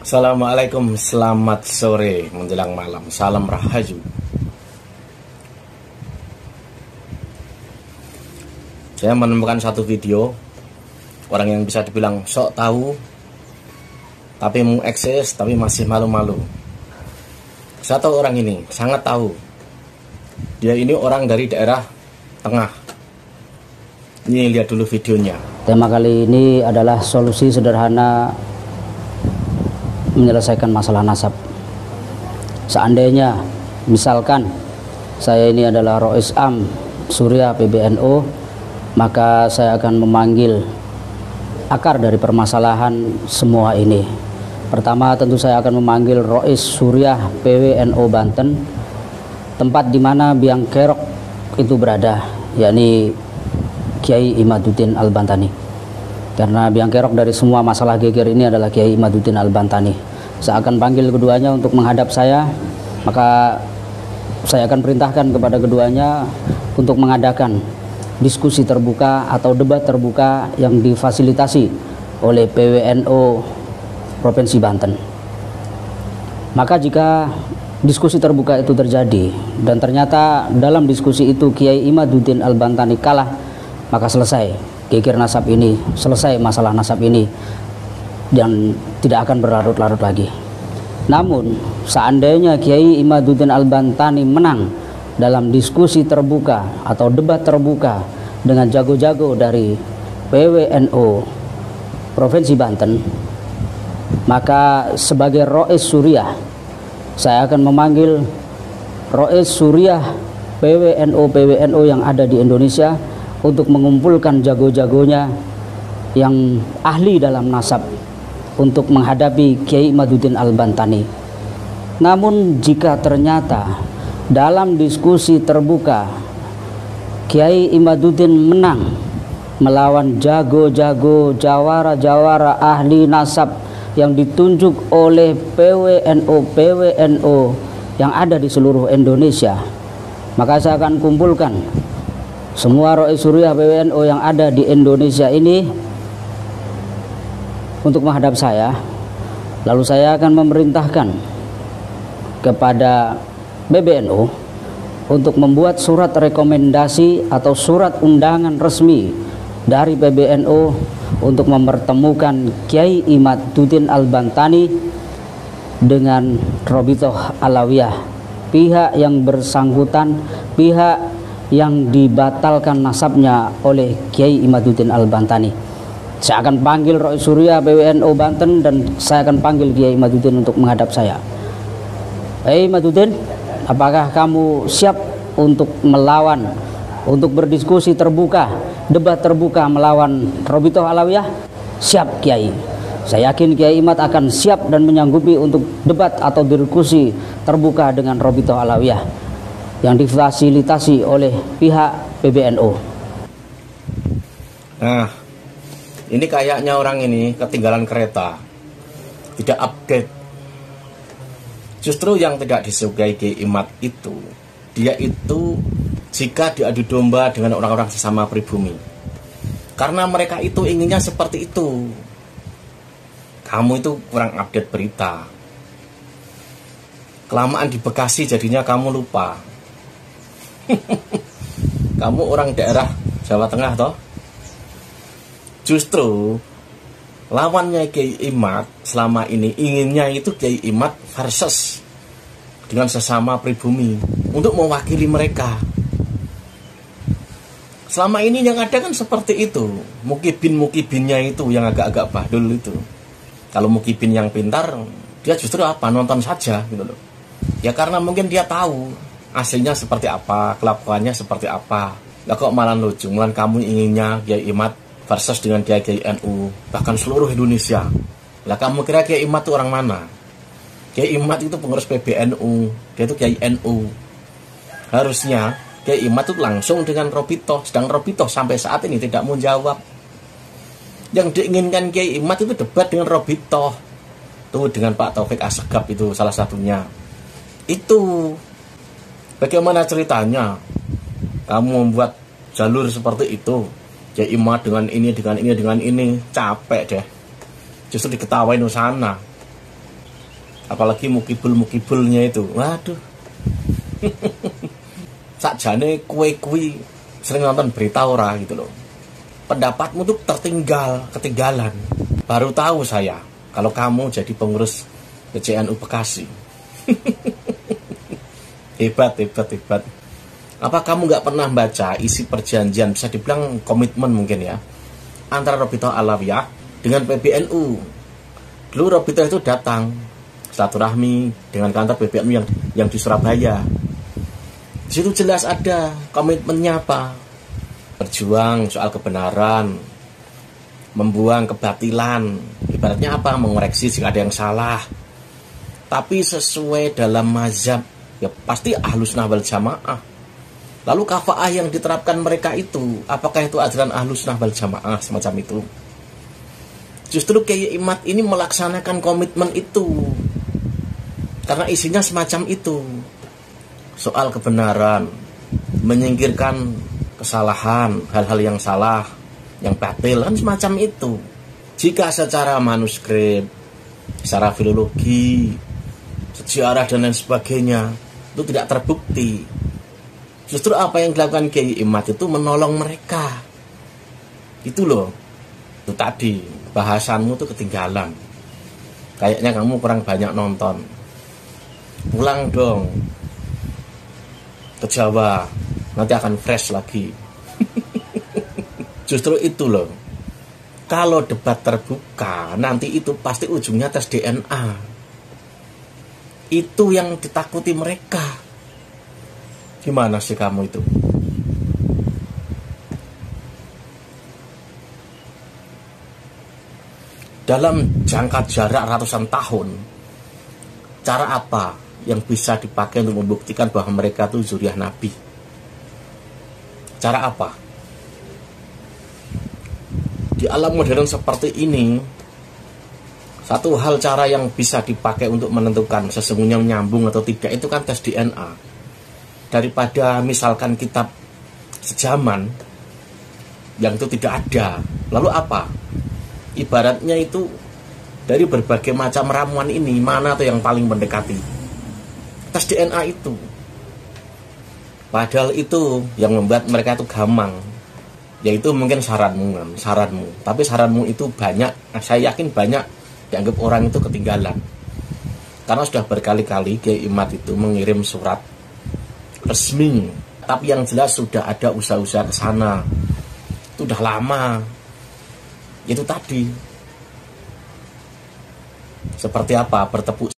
Assalamualaikum, selamat sore menjelang malam. Salam Rahayu. Saya menemukan satu video orang yang bisa dibilang sok tahu, tapi mengeksis, tapi masih malu-malu. Saya tahu orang ini, sangat tahu. Dia ini orang dari daerah tengah. Ini lihat dulu videonya. Tema kali ini adalah solusi sederhana menyelesaikan masalah nasab. Seandainya misalkan saya ini adalah Rois Am Surya PBNO, maka saya akan memanggil akar dari permasalahan semua ini. Pertama, tentu saya akan memanggil Rois Surya PWNO Banten, tempat di mana Biang Kerok itu berada, yakni Kiai Imaduddin Al-Bantani. Karena Biang Kerok dari semua masalah geger ini adalah Kiai Imaduddin Al-Bantani. Saya akan panggil keduanya untuk menghadap saya, maka saya akan perintahkan kepada keduanya untuk mengadakan diskusi terbuka atau debat terbuka yang difasilitasi oleh PWNO Provinsi Banten. Maka jika diskusi terbuka itu terjadi dan ternyata dalam diskusi itu Kiai Imaduddin Al-Bantani kalah, maka selesai geger nasab ini, selesai masalah nasab ini dan tidak akan berlarut-larut lagi. Namun seandainya Kiai Imaduddin Al-Bantani menang dalam diskusi terbuka atau debat terbuka dengan jago-jago dari PWNO Provinsi Banten, maka sebagai Rois Surya saya akan memanggil Rois Surya PWNO yang ada di Indonesia untuk mengumpulkan jago-jagonya yang ahli dalam nasab untuk menghadapi Kiai Imaduddin Al-Bantani. Namun jika ternyata dalam diskusi terbuka Kiai Imaduddin menang melawan jago-jago jawara-jawara ahli nasab yang ditunjuk oleh PWNO yang ada di seluruh Indonesia, maka saya akan kumpulkan semua Rois Surya PWNO yang ada di Indonesia ini untuk menghadap saya. Lalu saya akan memerintahkan kepada PBNO untuk membuat surat rekomendasi atau surat undangan resmi dari PBNO untuk mempertemukan Kiai Imaduddin Al-Bantani dengan Robitoh Alawiyah, pihak yang bersangkutan, pihak yang dibatalkan nasabnya oleh Kiai Imaduddin Al-Bantani. Saya akan panggil Rois Surya PWNO Banten dan saya akan panggil Kiai Imaduddin untuk menghadap saya. Hei Imaduddin, apakah kamu siap untuk melawan, untuk berdiskusi terbuka, debat terbuka melawan Robitoh Alawiyah? Siap Kiai. Saya yakin Kiai Imad akan siap dan menyanggupi untuk debat atau diskusi terbuka dengan Robitoh Alawiyah yang difasilitasi oleh pihak PBNO. Nah, ini kayaknya orang ini ketinggalan kereta, tidak update. Justru yang tidak disukai Kiai Imad itu, dia itu jika diadu domba dengan orang-orang sesama pribumi, karena mereka itu inginnya seperti itu. Kamu itu kurang update berita. Kelamaan di Bekasi jadinya kamu lupa. Kamu orang daerah Jawa Tengah toh. Justru lawannya Kiai Imad selama ini inginnya itu Kiai Imad versus dengan sesama pribumi untuk mewakili mereka. Selama ini yang ada kan seperti itu. Mukibinnya itu yang agak-agak bahdul itu. Kalau mukibin yang pintar, dia justru apa? Nonton saja gitu loh. Ya karena mungkin dia tahu aslinya seperti apa, kelakuannya seperti apa. Lah kok malah lucu, malah kamu inginnya Kiai Imad versus dengan Kiai NU, bahkan seluruh Indonesia. Lah kamu kira Kiai Imad itu orang mana? Kiai Imad itu pengurus PBNU, dia itu Kiai NU. Harusnya Kiai Imad itu langsung dengan Robitoh, sedang Robitoh sampai saat ini tidak mau jawab. Yang diinginkan Kiai Imad itu debat dengan Robitoh. Tuh dengan Pak Taufik Assegaf itu salah satunya. Itu bagaimana ceritanya kamu membuat jalur seperti itu? Kiai Imad dengan ini, capek deh. Justru diketawain sana. Apalagi mukibul-mukibulnya itu, waduh. Sakjane kue-kue sering nonton berita ora gitu loh. Pendapatmu tuh ketinggalan. Baru tahu saya kalau kamu jadi pengurus PCNU Bekasi. Hebat. Apa kamu nggak pernah baca isi perjanjian, bisa dibilang komitmen mungkin ya, antara Robitoh Alawiyah dengan PBNU? Dulu Robitoh itu datang silaturahmi dengan kantor PBNU yang di Surabaya. Di situ jelas ada komitmennya apa? Berjuang soal kebenaran, membuang kebatilan, ibaratnya apa? Mengoreksi jika ada yang salah. Tapi sesuai dalam mazhab, ya pasti Ahlus Sunnah wal Jamaah. Lalu kafaah yang diterapkan mereka itu, apakah itu ajaran Ahlus Sunnah wal Jamaah semacam itu? Justru Kiai Imad ini melaksanakan komitmen itu, karena isinya semacam itu. Soal kebenaran, menyingkirkan kesalahan, hal-hal yang salah, yang batil, kan semacam itu. Jika secara manuskrip, secara filologi, sejarah dan lain sebagainya itu tidak terbukti, justru apa yang dilakukan Kiai Imad itu menolong mereka. Itu loh. Itu tadi bahasanmu tuh ketinggalan. Kayaknya kamu kurang banyak nonton. Pulang dong ke Jawa, nanti akan fresh lagi. Justru itu loh. Kalau debat terbuka, nanti itu pasti ujungnya tes DNA. Itu yang ditakuti mereka. Gimana sih kamu itu? Dalam jangka jarak ratusan tahun, cara apa yang bisa dipakai untuk membuktikan bahwa mereka itu zuriat Nabi? Cara apa? Di alam modern seperti ini, satu hal cara yang bisa dipakai untuk menentukan sesungguhnya nyambung atau tidak itu kan tes DNA. Daripada misalkan kitab sejaman yang itu tidak ada, lalu apa? Ibaratnya itu dari berbagai macam ramuan ini, mana tuh yang paling mendekati? Tes DNA itu. Padahal itu yang membuat mereka itu gamang, yaitu mungkin saranmu. Tapi saranmu itu banyak, saya yakin banyak dianggap orang itu ketinggalan. Karena sudah berkali-kali Kiai Imad itu mengirim surat resmi, tapi yang jelas sudah ada usaha-usaha ke sana. Itu udah lama. Itu tadi. Seperti apa? Bertepuk